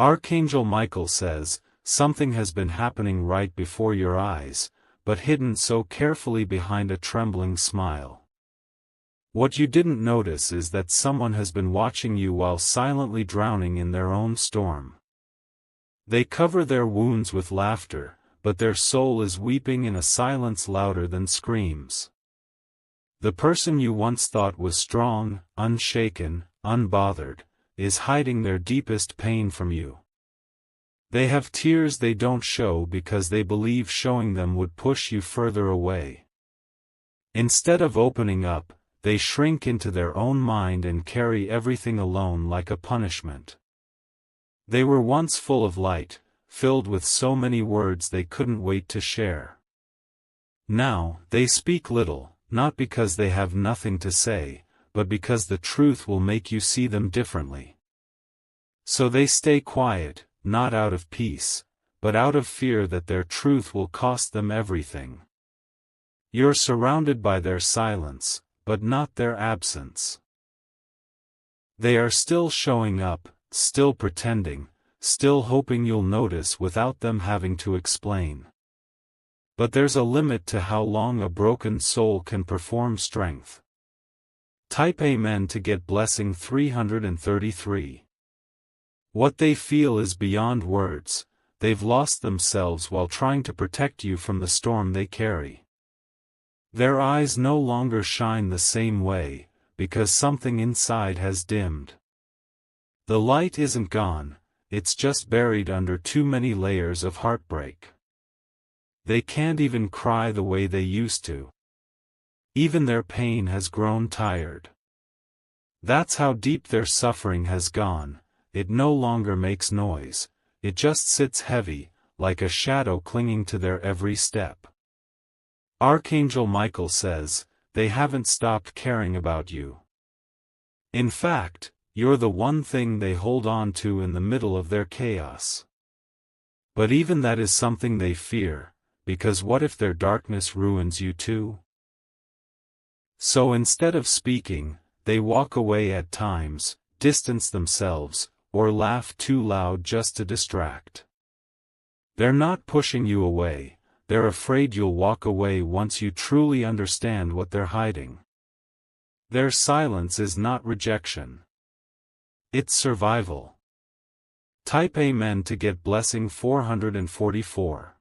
Archangel Michael says, something has been happening right before your eyes, but hidden so carefully behind a trembling smile. What you didn't notice is that someone has been watching you while silently drowning in their own storm. They cover their wounds with laughter, but their soul is weeping in a silence louder than screams. The person you once thought was strong, unshaken, unbothered, is hiding their deepest pain from you. They have tears they don't show because they believe showing them would push you further away. Instead of opening up, they shrink into their own mind and carry everything alone like a punishment. They were once full of light, filled with so many words they couldn't wait to share. Now, they speak little, not because they have nothing to say, but because the truth will make you see them differently. So they stay quiet, not out of peace, but out of fear that their truth will cost them everything. You're surrounded by their silence, but not their absence. They are still showing up, still pretending, still hoping you'll notice without them having to explain. But there's a limit to how long a broken soul can perform strength. Type Amen to get blessing 333. What they feel is beyond words. They've lost themselves while trying to protect you from the storm they carry. Their eyes no longer shine the same way, because something inside has dimmed. The light isn't gone, it's just buried under too many layers of heartbreak. They can't even cry the way they used to. Even their pain has grown tired. That's how deep their suffering has gone. It no longer makes noise, it just sits heavy, like a shadow clinging to their every step. Archangel Michael says, they haven't stopped caring about you. In fact, you're the one thing they hold on to in the middle of their chaos. But even that is something they fear, because what if their darkness ruins you too? So instead of speaking, they walk away at times, distance themselves, or laugh too loud just to distract. They're not pushing you away, they're afraid you'll walk away once you truly understand what they're hiding. Their silence is not rejection. It's survival. Type Amen to get blessing 444.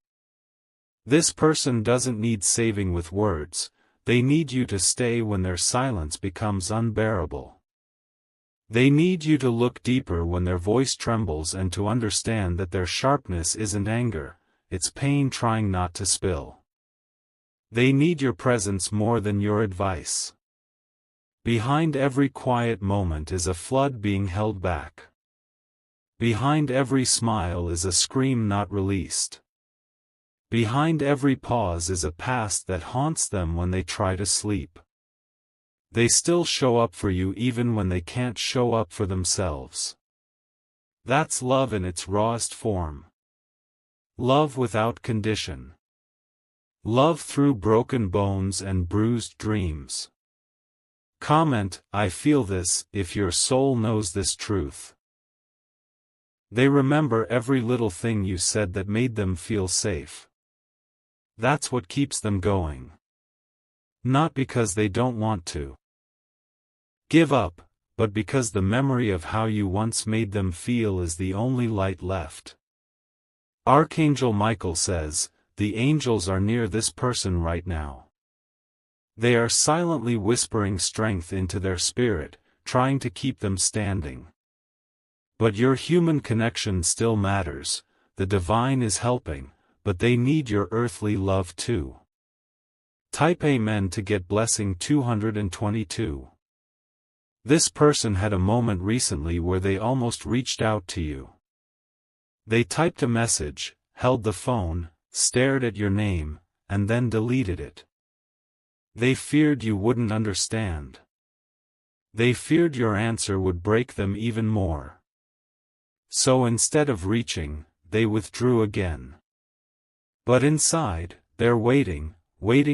This person doesn't need saving with words, they need you to stay when their silence becomes unbearable. They need you to look deeper when their voice trembles and to understand that their sharpness isn't anger, it's pain trying not to spill. They need your presence more than your advice. Behind every quiet moment is a flood being held back. Behind every smile is a scream not released. Behind every pause is a past that haunts them when they try to sleep. They still show up for you even when they can't show up for themselves. That's love in its rawest form. Love without condition. Love through broken bones and bruised dreams. Comment, I feel this, if your soul knows this truth. They remember every little thing you said that made them feel safe. That's what keeps them going. Not because they don't want to give up, but because the memory of how you once made them feel is the only light left. Archangel Michael says, the angels are near this person right now. They are silently whispering strength into their spirit, trying to keep them standing. But your human connection still matters, the divine is helping, but they need your earthly love too. Type Amen to get blessing 222. This person had a moment recently where they almost reached out to you. They typed a message, held the phone, stared at your name, and then deleted it. They feared you wouldn't understand. They feared your answer would break them even more. So instead of reaching, they withdrew again. But inside, they're waiting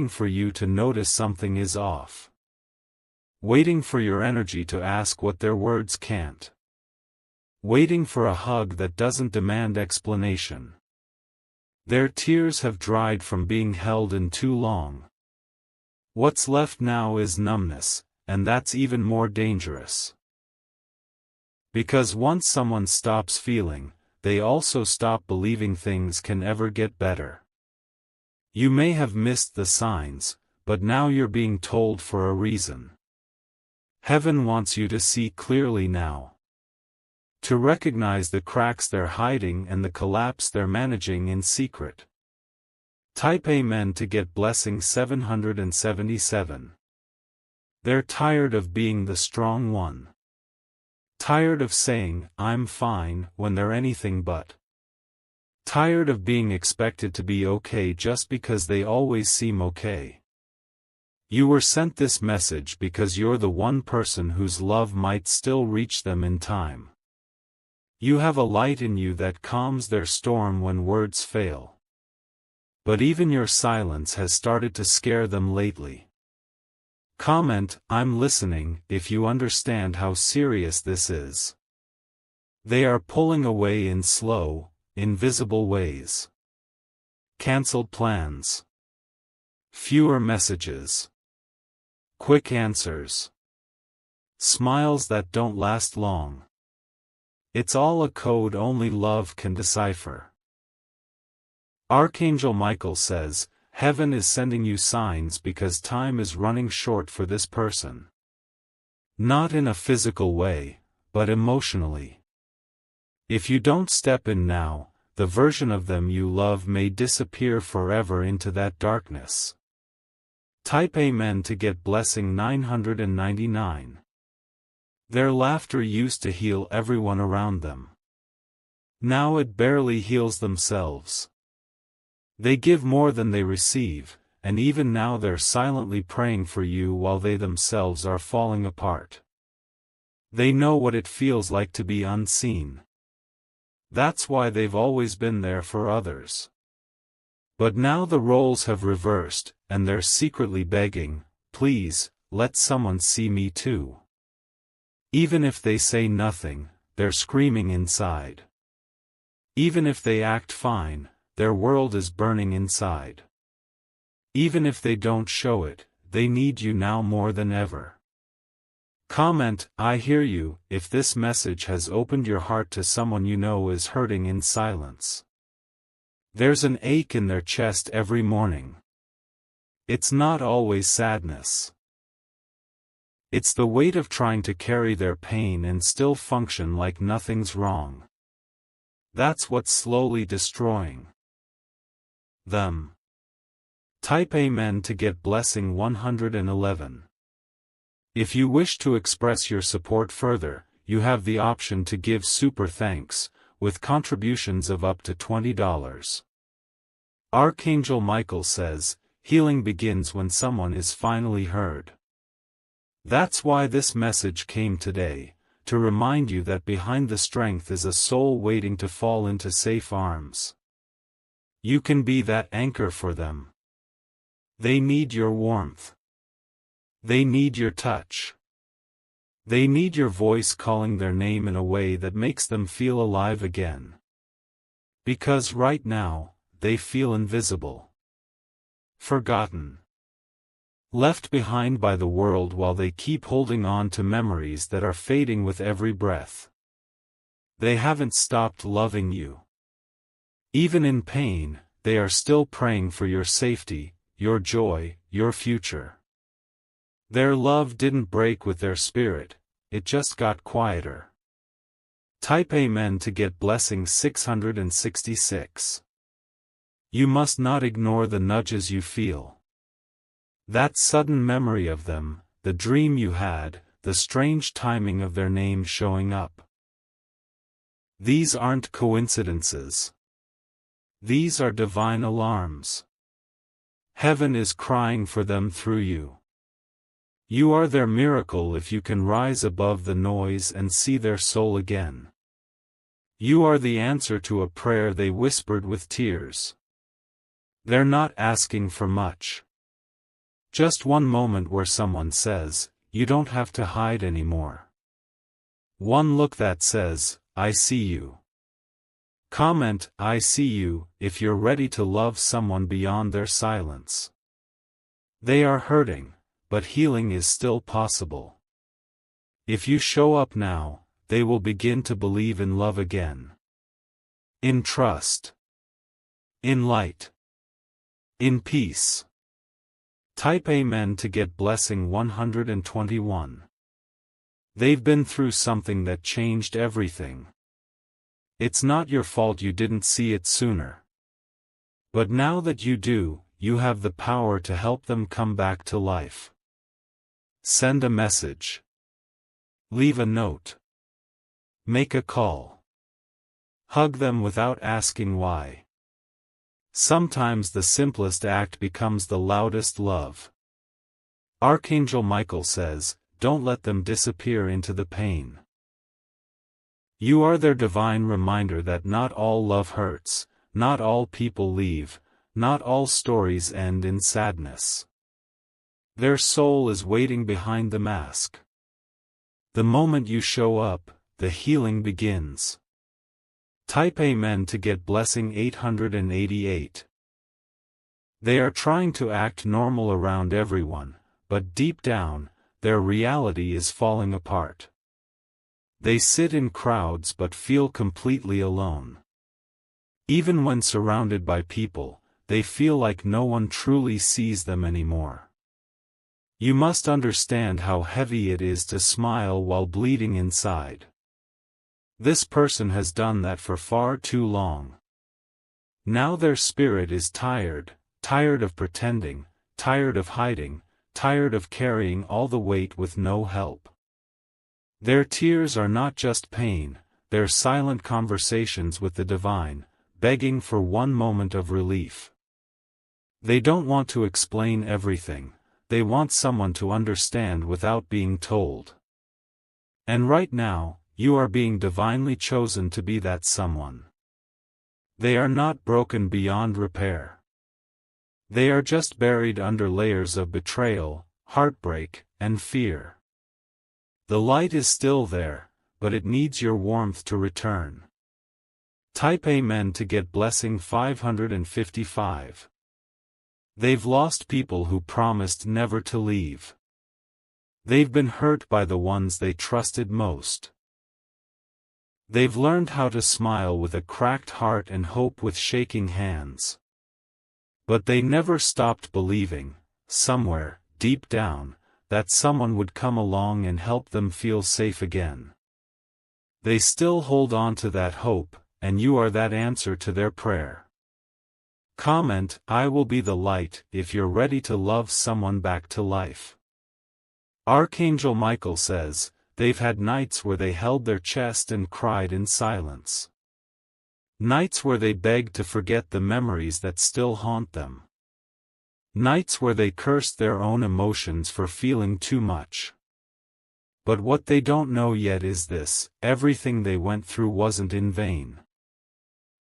for you to notice something is off. Waiting for your energy to ask what their words can't. waiting for a hug that doesn't demand explanation. Their tears have dried from being held in too long. What's left now is numbness, and that's even more dangerous. Because once someone stops feeling, they also stop believing things can ever get better. You may have missed the signs, but now you're being told for a reason. Heaven wants you to see clearly now. To recognize the cracks they're hiding and the collapse they're managing in secret. Type Amen to get blessing 777. They're tired of being the strong one. Tired of saying, "I'm fine," when they're anything but. Tired of being expected to be okay just because they always seem okay. You were sent this message because you're the one person whose love might still reach them in time. You have a light in you that calms their storm when words fail. But even your silence has started to scare them lately. Comment, "I'm listening," if you understand how serious this is. They are pulling away in slow, invisible ways. Cancelled plans. Fewer messages. Quick answers. Smiles that don't last long. It's all a code only love can decipher. Archangel Michael says, Heaven is sending you signs because time is running short for this person. Not in a physical way, but emotionally. If you don't step in now, the version of them you love may disappear forever into that darkness. Type Amen to get blessing 999. Their laughter used to heal everyone around them. Now it barely heals themselves. They give more than they receive, and even now they're silently praying for you while they themselves are falling apart. They know what it feels like to be unseen. That's why they've always been there for others. But now the roles have reversed, and they're secretly begging, "Please, let someone see me too." Even if they say nothing, they're screaming inside. Even if they act fine, their world is burning inside. Even if they don't show it, they need you now more than ever. Comment, "I hear you," if this message has opened your heart to someone you know is hurting in silence. There's an ache in their chest every morning. It's not always sadness. It's the weight of trying to carry their pain and still function like nothing's wrong. That's what's slowly destroying them. Type Amen to get blessing 111. If you wish to express your support further, you have the option to give super thanks, with contributions of up to $20. Archangel Michael says, healing begins when someone is finally heard. That's why this message came today, to remind you that behind the strength is a soul waiting to fall into safe arms. You can be that anchor for them. They need your warmth. They need your touch. They need your voice calling their name in a way that makes them feel alive again. Because right now, they feel invisible. Forgotten. Left behind by the world while they keep holding on to memories that are fading with every breath. They haven't stopped loving you. Even in pain, they are still praying for your safety, your joy, your future. Their love didn't break with their spirit, it just got quieter. Type Amen to get blessing 666. You must not ignore the nudges you feel. That sudden memory of them, the dream you had, the strange timing of their name showing up. These aren't coincidences. These are divine alarms. Heaven is crying for them through you. You are their miracle if you can rise above the noise and see their soul again. You are the answer to a prayer they whispered with tears. They're not asking for much. Just one moment where someone says, "You don't have to hide anymore." One look that says, I see you. Comment, I see you, if you're ready to love someone beyond their silence. They are hurting, but healing is still possible. If you show up now, they will begin to believe in love again. In trust. In light. In peace. Type Amen to get blessing 121. They've been through something that changed everything. It's not your fault you didn't see it sooner. But now that you do, you have the power to help them come back to life. Send a message. Leave a note. Make a call. Hug them without asking why. Sometimes the simplest act becomes the loudest love. Archangel Michael says, don't let them disappear into the pain. You are their divine reminder that not all love hurts, not all people leave, not all stories end in sadness. Their soul is waiting behind the mask. The moment you show up, the healing begins. Type Amen to get blessing 888. They are trying to act normal around everyone, but deep down, their reality is falling apart. They sit in crowds but feel completely alone. Even when surrounded by people, they feel like no one truly sees them anymore. You must understand how heavy it is to smile while bleeding inside. This person has done that for far too long. Now their spirit is tired, tired of pretending, tired of hiding, tired of carrying all the weight with no help. Their tears are not just pain, they're silent conversations with the divine, begging for one moment of relief. They don't want to explain everything, they want someone to understand without being told. And right now, you are being divinely chosen to be that someone. They are not broken beyond repair. They are just buried under layers of betrayal, heartbreak, and fear. The light is still there, but it needs your warmth to return. Type Amen to get blessing 555. They've lost people who promised never to leave. They've been hurt by the ones they trusted most. They've learned how to smile with a cracked heart and hope with shaking hands. But they never stopped believing, somewhere, deep down, that someone would come along and help them feel safe again. They still hold on to that hope, and you are that answer to their prayer. Comment, I will be the light, if you're ready to love someone back to life. Archangel Michael says, they've had nights where they held their chest and cried in silence. Nights where they begged to forget the memories that still haunt them. Nights where they cursed their own emotions for feeling too much. But what they don't know yet is this, everything they went through wasn't in vain.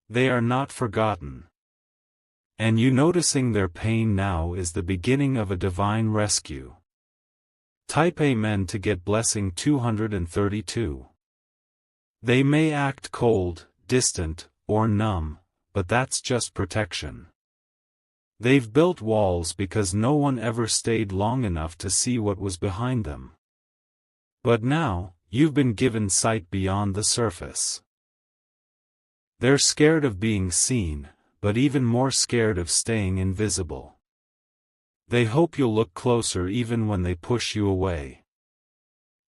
They are not forgotten. And you noticing their pain now is the beginning of a divine rescue. Type Amen to get blessing 232. They may act cold, distant, or numb, but that's just protection. They've built walls because no one ever stayed long enough to see what was behind them. But now, you've been given sight beyond the surface. They're scared of being seen, but even more scared of staying invisible. They hope you'll look closer even when they push you away.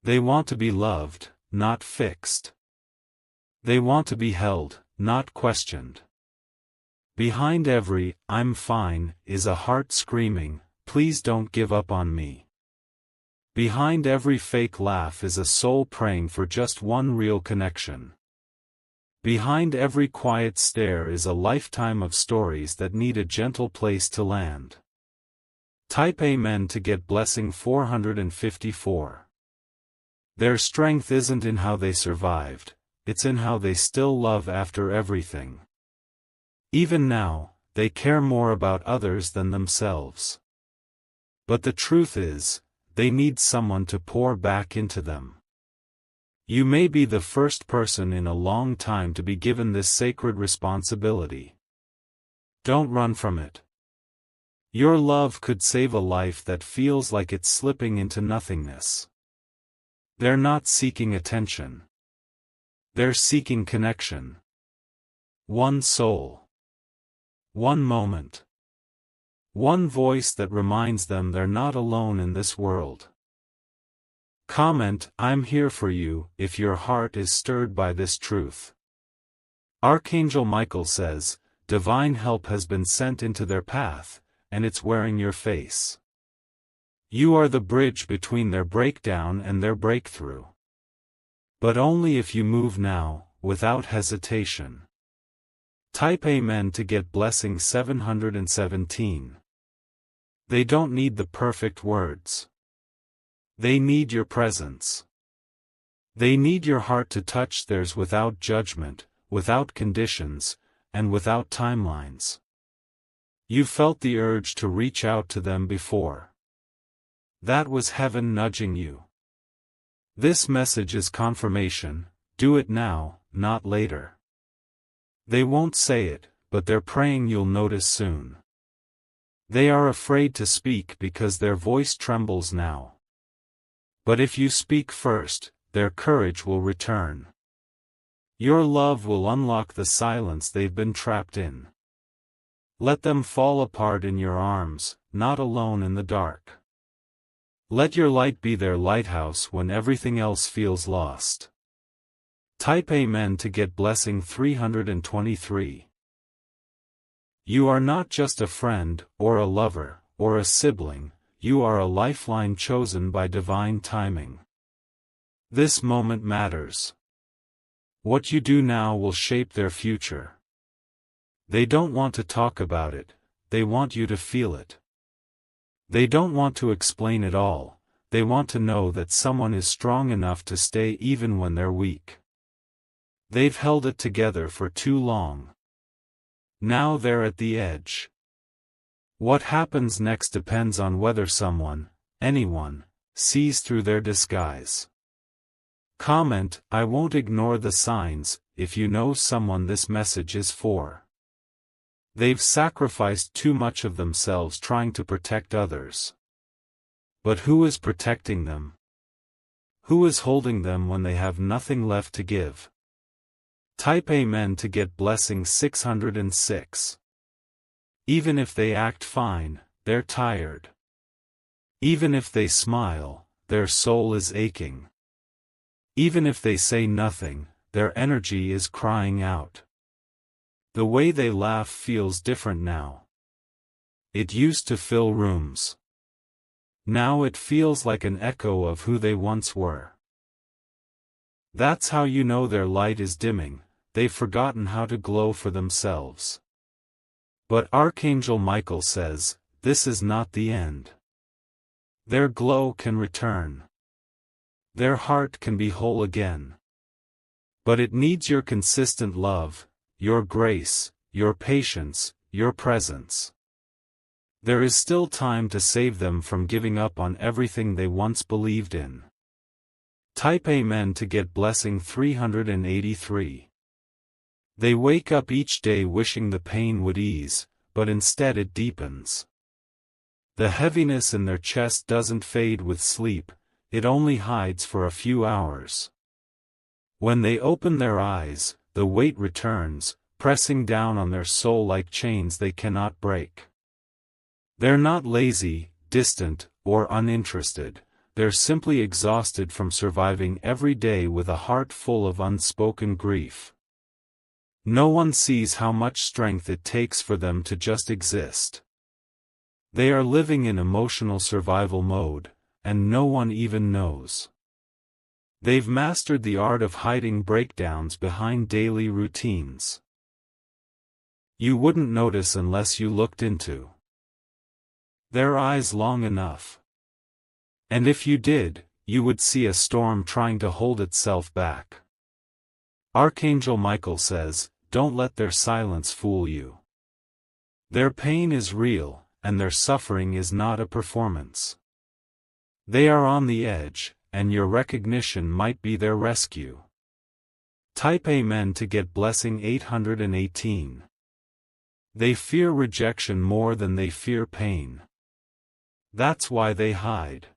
They want to be loved, not fixed. They want to be held, not questioned. Behind every, I'm fine, is a heart screaming, please don't give up on me. Behind every fake laugh is a soul praying for just one real connection. Behind every quiet stare is a lifetime of stories that need a gentle place to land. Type Amen to get blessing 454. Their strength isn't in how they survived, it's in how they still love after everything. Even now, they care more about others than themselves. But the truth is, they need someone to pour back into them. You may be the first person in a long time to be given this sacred responsibility. Don't run from it. Your love could save a life that feels like it's slipping into nothingness. They're not seeking attention. They're seeking connection. One soul. One moment. One voice that reminds them they're not alone in this world. Comment, I'm here for you, if your heart is stirred by this truth. Archangel Michael says, divine help has been sent into their path, and it's wearing your face. You are the bridge between their breakdown and their breakthrough. But only if you move now, without hesitation. Type Amen to get blessing 717. They don't need the perfect words. They need your presence. They need your heart to touch theirs without judgment, without conditions, and without timelines. You felt the urge to reach out to them before. That was heaven nudging you. This message is confirmation, do it now, not later. They won't say it, but they're praying you'll notice soon. They are afraid to speak because their voice trembles now. But if you speak first, their courage will return. Your love will unlock the silence they've been trapped in. Let them fall apart in your arms, not alone in the dark. Let your light be their lighthouse when everything else feels lost. Type Amen to get blessing 323. You are not just a friend, or a lover, or a sibling, you are a lifeline chosen by divine timing. This moment matters. What you do now will shape their future. They don't want to talk about it, they want you to feel it. They don't want to explain it all, they want to know that someone is strong enough to stay even when they're weak. They've held it together for too long. Now they're at the edge. What happens next depends on whether someone, anyone, sees through their disguise. Comment, I won't ignore the signs, if you know someone this message is for. They've sacrificed too much of themselves trying to protect others. But who is protecting them? Who is holding them when they have nothing left to give? Type Amen to get blessing 606. Even if they act fine, they're tired. Even if they smile, their soul is aching. Even if they say nothing, their energy is crying out. The way they laugh feels different now. It used to fill rooms. Now it feels like an echo of who they once were. That's how you know their light is dimming, they've forgotten how to glow for themselves. But Archangel Michael says, this is not the end. Their glow can return. Their heart can be whole again. But it needs your consistent love, your grace, your patience, your presence. There is still time to save them from giving up on everything they once believed in. Type Amen to get blessing 383. They wake up each day wishing the pain would ease, but instead it deepens. The heaviness in their chest doesn't fade with sleep, it only hides for a few hours. When they open their eyes, the weight returns, pressing down on their soul like chains they cannot break. They're not lazy, distant, or uninterested, they're simply exhausted from surviving every day with a heart full of unspoken grief. No one sees how much strength it takes for them to just exist. They are living in emotional survival mode, and no one even knows. They've mastered the art of hiding breakdowns behind daily routines. You wouldn't notice unless you looked into their eyes long enough. And if you did, you would see a storm trying to hold itself back. Archangel Michael says, don't let their silence fool you. Their pain is real, and their suffering is not a performance. They are on the edge, and your recognition might be their rescue. Type Amen to get blessing 818. They fear rejection more than they fear pain. That's why they hide.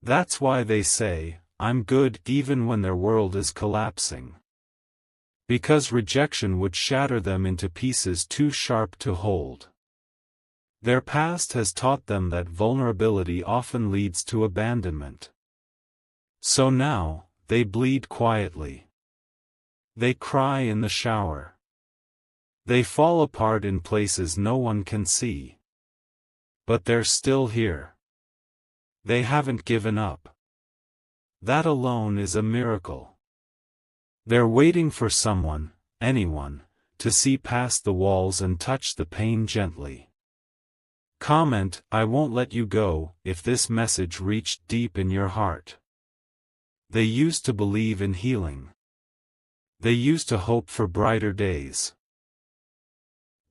That's why they say, "I'm good," even when their world is collapsing. Because rejection would shatter them into pieces too sharp to hold. Their past has taught them that vulnerability often leads to abandonment. So now, they bleed quietly. They cry in the shower. They fall apart in places no one can see. But they're still here. They haven't given up. That alone is a miracle. They're waiting for someone, anyone, to see past the walls and touch the pain gently. Comment, "I won't let you go," if this message reached deep in your heart. They used to believe in healing. They used to hope for brighter days.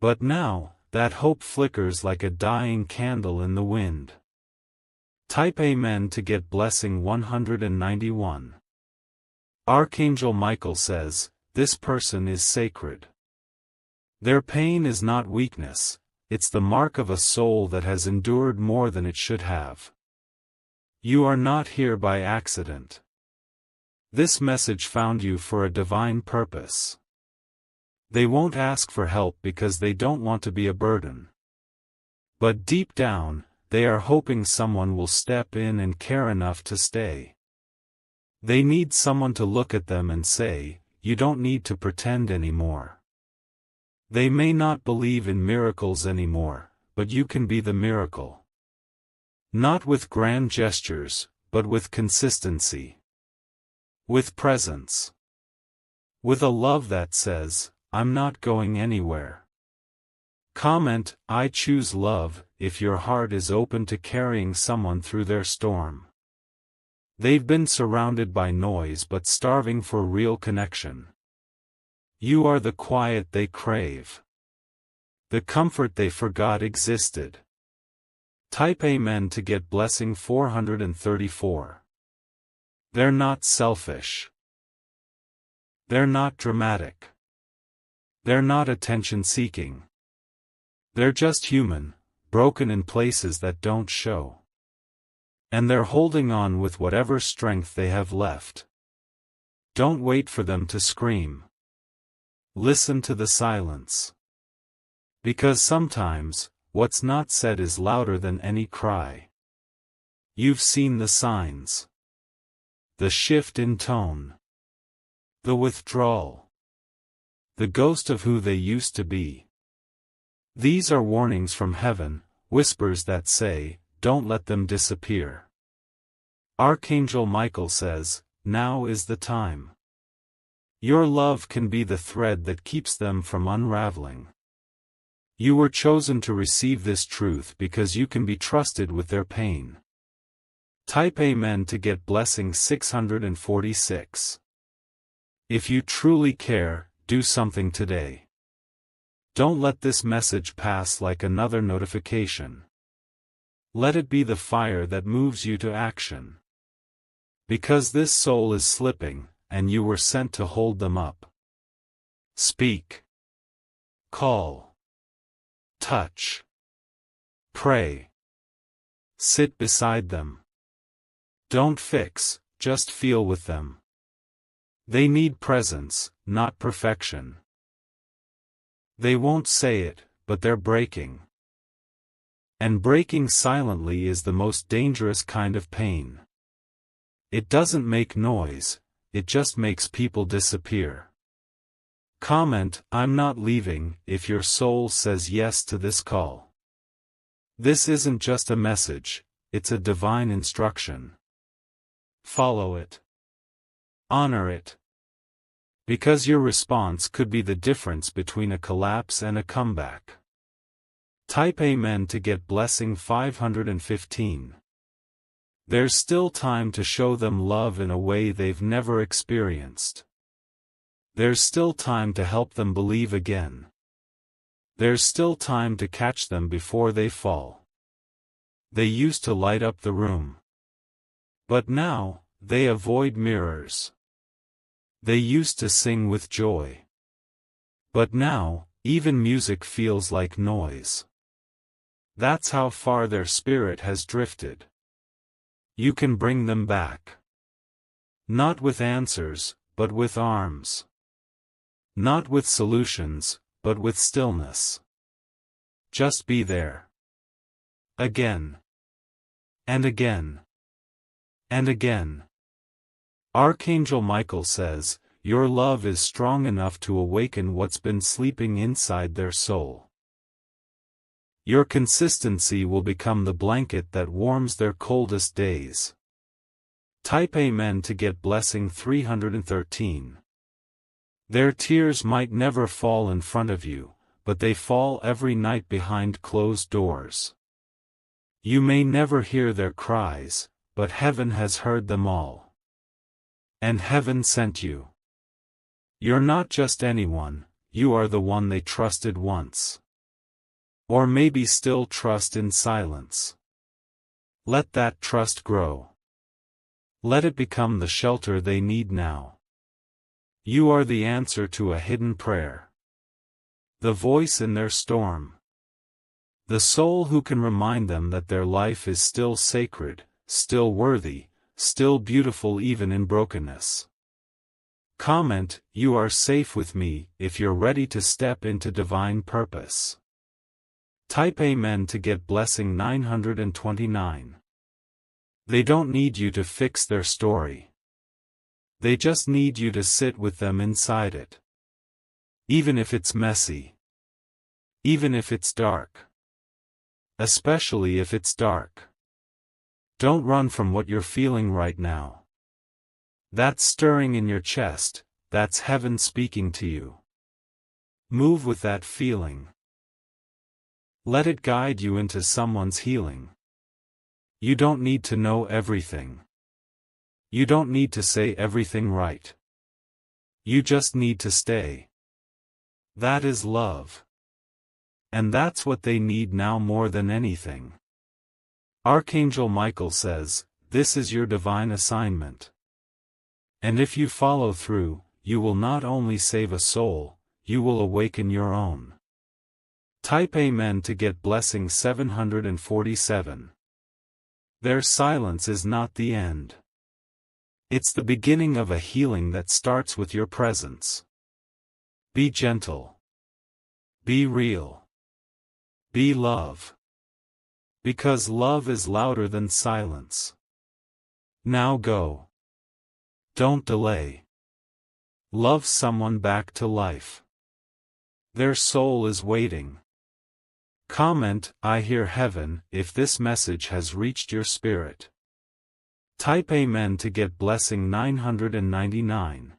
But now, that hope flickers like a dying candle in the wind. Type Amen to get blessing 191. Archangel Michael says, "This person is sacred." Their pain is not weakness, it's the mark of a soul that has endured more than it should have. You are not here by accident. This message found you for a divine purpose. They won't ask for help because they don't want to be a burden. But deep down, they are hoping someone will step in and care enough to stay. They need someone to look at them and say, "You don't need to pretend anymore." They may not believe in miracles anymore, but you can be the miracle. Not with grand gestures, but with consistency. With presence. With a love that says, "I'm not going anywhere." Comment, "I choose love," if your heart is open to carrying someone through their storm. They've been surrounded by noise but starving for real connection. You are the quiet they crave. The comfort they forgot existed. Type Amen to get blessing 434. They're not selfish. They're not dramatic. They're not attention-seeking. They're just human, broken in places that don't show. And they're holding on with whatever strength they have left. Don't wait for them to scream. Listen to the silence. Because sometimes, what's not said is louder than any cry. You've seen the signs. The shift in tone. The withdrawal. The ghost of who they used to be. These are warnings from heaven, whispers that say, "Don't let them disappear." Archangel Michael says, "Now is the time." Your love can be the thread that keeps them from unraveling. You were chosen to receive this truth because you can be trusted with their pain. Type Amen to get blessing 646. If you truly care, do something today. Don't let this message pass like another notification. Let it be the fire that moves you to action. Because this soul is slipping, and you were sent to hold them up. Speak. Call. Touch. Pray. Sit beside them. Don't fix, just feel with them. They need presence, not perfection. They won't say it, but they're breaking. And breaking silently is the most dangerous kind of pain. It doesn't make noise, it just makes people disappear. Comment, "I'm not leaving," if your soul says yes to this call. This isn't just a message, it's a divine instruction. Follow it. Honor it. Because your response could be the difference between a collapse and a comeback. Type Amen to get blessing 515. There's still time to show them love in a way they've never experienced. There's still time to help them believe again. There's still time to catch them before they fall. They used to light up the room. But now, they avoid mirrors. They used to sing with joy. But now, even music feels like noise. That's how far their spirit has drifted. You can bring them back. Not with answers, but with arms. Not with solutions, but with stillness. Just be there. Again. And again. And again. Archangel Michael says, your love is strong enough to awaken what's been sleeping inside their soul. Your consistency will become the blanket that warms their coldest days. Type Amen to get blessing 313. Their tears might never fall in front of you, but they fall every night behind closed doors. You may never hear their cries, but heaven has heard them all. And heaven sent you. You're not just anyone, you are the one they trusted once. Or maybe still trust in silence. Let that trust grow. Let it become the shelter they need now. You are the answer to a hidden prayer. The voice in their storm. The soul who can remind them that their life is still sacred, still worthy, still beautiful even in brokenness. Comment, you are safe with me, if you're ready to step into divine purpose. Type Amen to get blessing 929. They don't need you to fix their story. They just need you to sit with them inside it. Even if it's messy. Even if it's dark. Especially if it's dark. Don't run from what you're feeling right now. That's stirring in your chest, that's heaven speaking to you. Move with that feeling. Let it guide you into someone's healing. You don't need to know everything. You don't need to say everything right. You just need to stay. That is love. And that's what they need now more than anything. Archangel Michael says, this is your divine assignment. And if you follow through, you will not only save a soul, you will awaken your own. Type Amen to get blessing 747. Their silence is not the end. It's the beginning of a healing that starts with your presence. Be gentle. Be real. Be love. Because love is louder than silence. Now go. Don't delay. Love someone back to life. Their soul is waiting. Comment, I hear heaven, if this message has reached your spirit. Type Amen to get blessing 999.